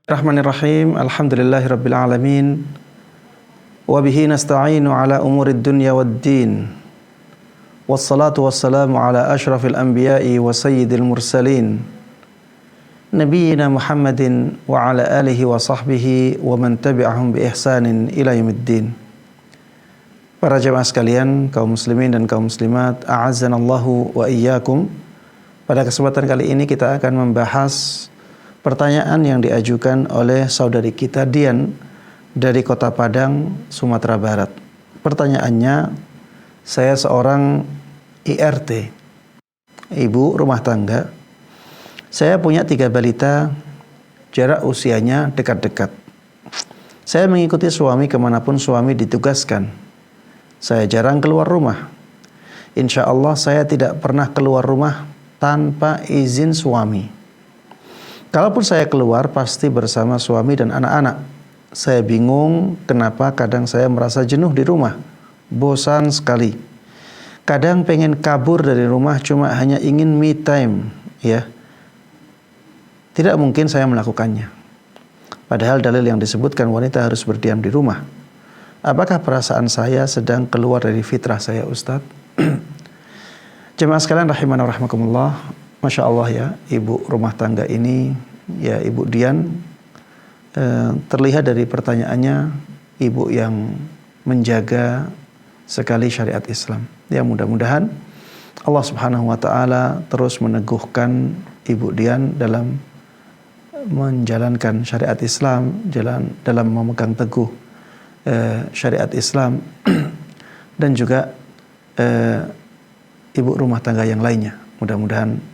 Bismillahirrahmanirrahim. Alhamdulillahirabbil alamin. Wa bihi nasta'inu ala umurid dunya waddin. Wassalatu wassalamu ala asyrafil anbiya'i wa sayyidil mursalin. Nabiyyina Muhammadin wa ala alihi wa sahbihi wa man tabi'ahum bi ihsanin ila yaumiddin. Para jemaah sekalian, kaum muslimin dan kaum muslimat, a'azzanallahu wa iyyakum. Pada kesempatan kali ini kita akan membahas pertanyaan yang diajukan oleh saudari kita Dian dari Kota Padang, Sumatera Barat. Pertanyaannya, saya seorang IRT, ibu rumah tangga. Saya punya 3 balita, jarak usianya dekat-dekat. Saya mengikuti suami kemanapun suami ditugaskan. Saya jarang keluar rumah. Insya Allah saya tidak pernah keluar rumah tanpa izin suami. Kalaupun saya keluar, pasti bersama suami dan anak-anak. Saya bingung kenapa kadang saya merasa jenuh di rumah. Bosan sekali. Kadang pengen kabur dari rumah, cuma hanya ingin me time. Ya. Tidak mungkin saya melakukannya. Padahal dalil yang disebutkan wanita harus berdiam di rumah. Apakah perasaan saya sedang keluar dari fitrah saya, Ustadz? Jemaah sekalian rahimana wa rahmakumullah. Masya Allah ya, ibu rumah tangga ini, ya Ibu Dian, terlihat dari pertanyaannya, ibu yang menjaga sekali syariat Islam. Ya, mudah-mudahan Allah Subhanahu wa Ta'ala terus meneguhkan Ibu Dian dalam menjalankan syariat Islam, dalam memegang teguh syariat Islam, dan juga ibu rumah tangga yang lainnya. Mudah-mudahan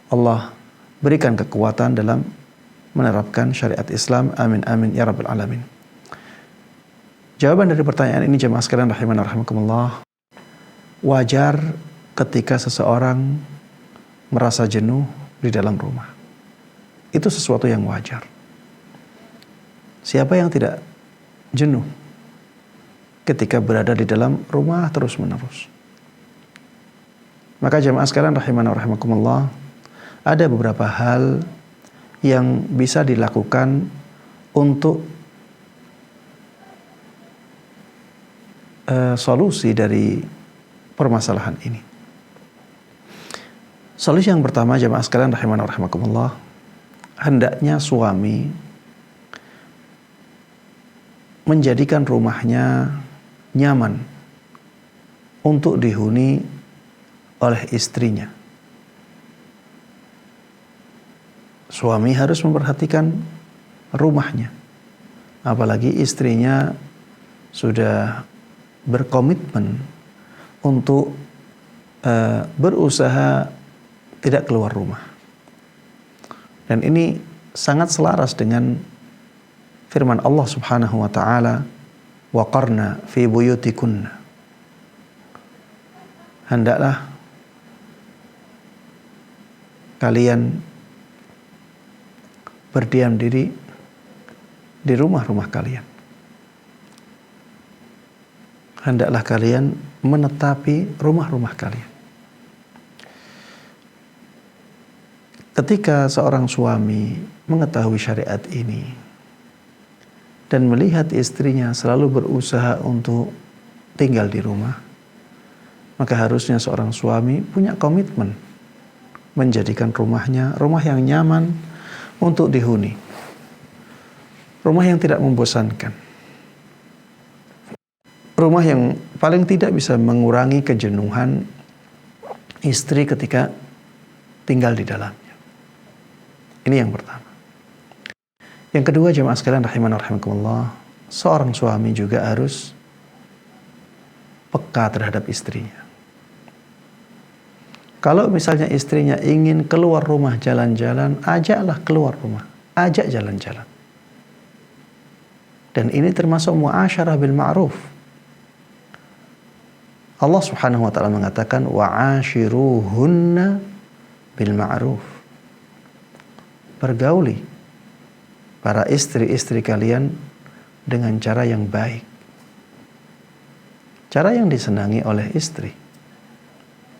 Allah berikan kekuatan dalam menerapkan syariat Islam. Amin amin ya rabbal alamin. Jawaban dari pertanyaan ini jemaah sekalian rahimana rahimakumullah. Wajar ketika seseorang merasa jenuh di dalam rumah. Itu sesuatu yang wajar. Siapa yang tidak jenuh ketika berada di dalam rumah terus-menerus? Maka jemaah sekalian rahimana rahimakumullah, ada beberapa hal yang bisa dilakukan untuk solusi dari permasalahan ini. Solusi yang pertama jemaah sekalian rahimana rahimakumullah, hendaknya suami menjadikan rumahnya nyaman untuk dihuni oleh istrinya. Suami harus memperhatikan rumahnya. Apalagi istrinya sudah berkomitmen untuk berusaha tidak keluar rumah. Dan ini sangat selaras dengan firman Allah Subhanahu wa Ta'ala, wa qarna fi buyutikunna. Hendaklah kalian berdiam diri di rumah-rumah kalian. Hendaklah kalian menetapi rumah-rumah kalian. Ketika seorang suami mengetahui syariat ini dan melihat istrinya selalu berusaha untuk tinggal di rumah, maka harusnya seorang suami punya komitmen menjadikan rumahnya rumah yang nyaman untuk dihuni. Rumah yang tidak membosankan. Rumah yang paling tidak bisa mengurangi kejenuhan istri ketika tinggal di dalamnya. Ini yang pertama. Yang kedua jemaah sekalian rahimana rahimakumullah, seorang suami juga harus peka terhadap istrinya. Kalau misalnya istrinya ingin keluar rumah jalan-jalan, ajaklah keluar rumah, ajak jalan-jalan. Dan ini termasuk muasyarah bil ma'ruf. Allah Subhanahu wa Ta'ala mengatakan wa'ashiruhunna bil ma'ruf. Pergauli para istri-istri kalian dengan cara yang baik. Cara yang disenangi oleh istri.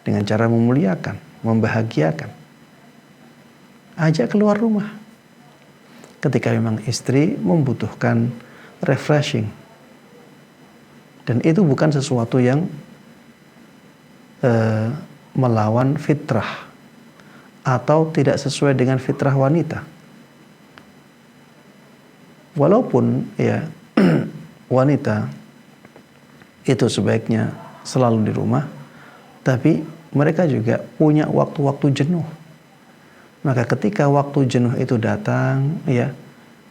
Dengan cara memuliakan, membahagiakan. Ajak keluar rumah. ketika memang istri membutuhkan refreshing. Dan itu bukan sesuatu yang melawan fitrah atau tidak sesuai dengan fitrah wanita. Walaupun ya wanita itu sebaiknya selalu di rumah, tapi mereka juga punya waktu-waktu jenuh. Maka ketika waktu jenuh itu datang, ya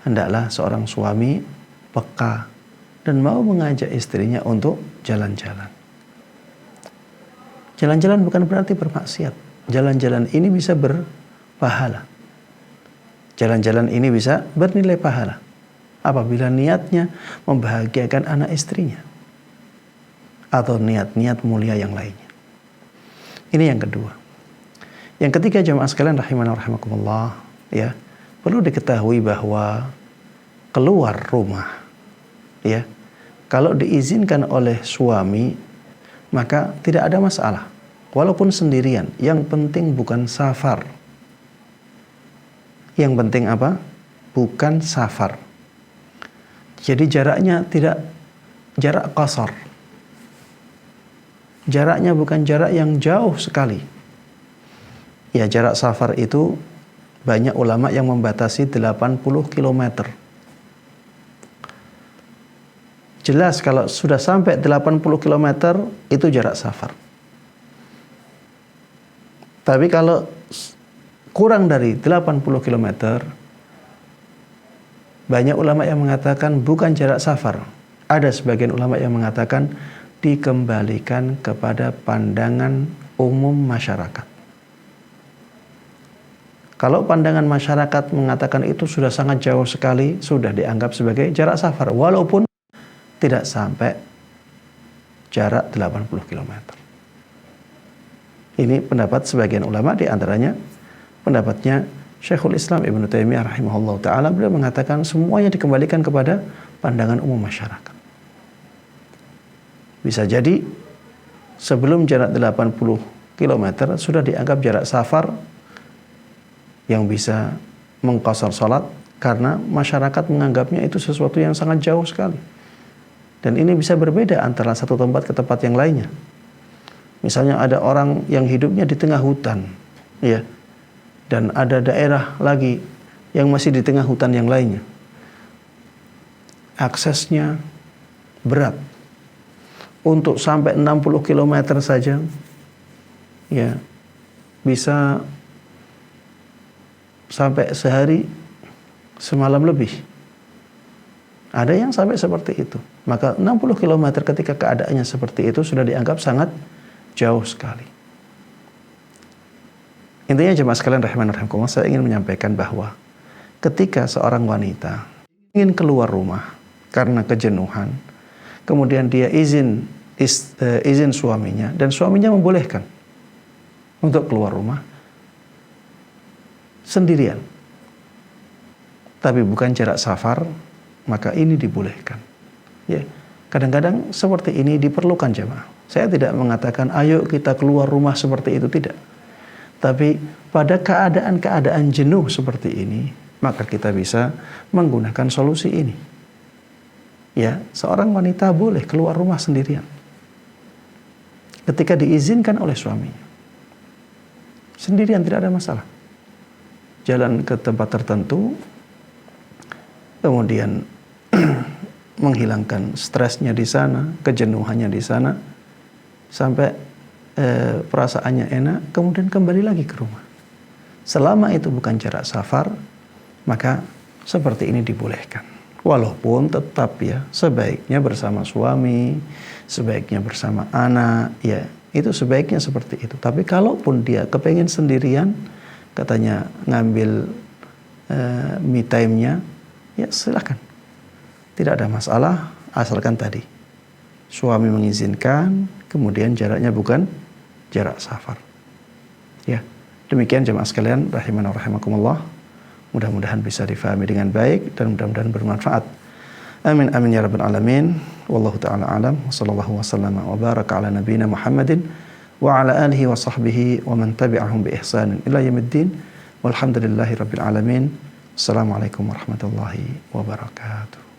hendaklah seorang suami peka dan mau mengajak istrinya untuk jalan-jalan. Jalan-jalan bukan berarti bermaksiat. Jalan-jalan ini bisa berpahala. Jalan-jalan ini bisa bernilai pahala apabila niatnya membahagiakan anak istrinya atau niat-niat mulia yang lainnya. Ini yang kedua. Yang ketiga, jamaah sekalian rahimana rahimakumullah, ya, perlu diketahui bahwa keluar rumah, ya, kalau diizinkan oleh suami maka tidak ada masalah. Walaupun sendirian, yang penting bukan safar. Yang penting apa? Bukan safar. Jadi jaraknya tidak jarak qasar. Jaraknya bukan jarak yang jauh sekali. Ya, jarak safar itu banyak ulama yang membatasi 80 km. Jelas kalau sudah sampai 80 km itu jarak safar. Tapi kalau kurang dari 80 km, banyak ulama yang mengatakan bukan jarak safar. Ada sebagian ulama yang mengatakan dikembalikan kepada pandangan umum masyarakat. Kalau pandangan masyarakat mengatakan itu sudah sangat jauh sekali, sudah dianggap sebagai jarak safar, walaupun tidak sampai jarak 80 km. Ini pendapat sebagian ulama, di antaranya pendapatnya Syekhul Islam Ibnu Taimiyah rahimahullah ta'ala. Beliau mengatakan semuanya dikembalikan kepada pandangan umum masyarakat. Bisa jadi sebelum jarak 80 km sudah dianggap jarak safar yang bisa mengqasar salat, karena masyarakat menganggapnya itu sesuatu yang sangat jauh sekali. Dan ini bisa berbeda antara satu tempat ke tempat yang lainnya. Misalnya ada orang yang hidupnya di tengah hutan, ya, dan ada daerah lagi yang masih di tengah hutan yang lainnya. Aksesnya berat. Untuk sampai 60 km saja, ya, bisa sampai sehari semalam lebih. Ada yang sampai seperti itu. Maka 60 km ketika keadaannya seperti itu sudah dianggap sangat jauh sekali. Intinya jemaah sekalian rahimani rahimakumullah, saya ingin menyampaikan bahwa ketika seorang wanita ingin keluar rumah karena kejenuhan, kemudian dia izin suaminya dan suaminya membolehkan untuk keluar rumah sendirian, tapi bukan jarak safar, maka ini dibolehkan. Ya, kadang-kadang seperti ini diperlukan jemaah. Saya tidak mengatakan ayo kita keluar rumah seperti itu, tidak. Tapi pada keadaan-keadaan jenuh seperti ini, maka kita bisa menggunakan solusi ini. Ya, seorang wanita boleh keluar rumah sendirian ketika diizinkan oleh suaminya. Sendirian tidak ada masalah. Jalan ke tempat tertentu, kemudian menghilangkan stresnya di sana, kejenuhannya di sana, sampai perasaannya enak, kemudian kembali lagi ke rumah. Selama itu bukan jarak safar, maka seperti ini dibolehkan. Walaupun tetap ya, sebaiknya bersama suami, sebaiknya bersama anak, ya itu sebaiknya seperti itu. Tapi kalaupun dia kepengen sendirian, katanya ngambil me time-nya, ya silakan. Tidak ada masalah, asalkan tadi suami mengizinkan, kemudian jaraknya bukan jarak safar. Ya, demikian jemaah sekalian rahimana rahimakumullah. Mudah-mudahan bisa difahami dengan baik dan mudah-mudahan bermanfaat. Amin amin ya rabbal alamin. Wallahu taala alam. Wassallallahu wasallam wa baraka ala nabiyyina Muhammadin wa ala alihi wa sahbihi wa man tabi'ahum bi ihsanin ila yaumiddin. Walhamdulillahi rabbil alamin. Assalamualaikum warahmatullahi wabarakatuh.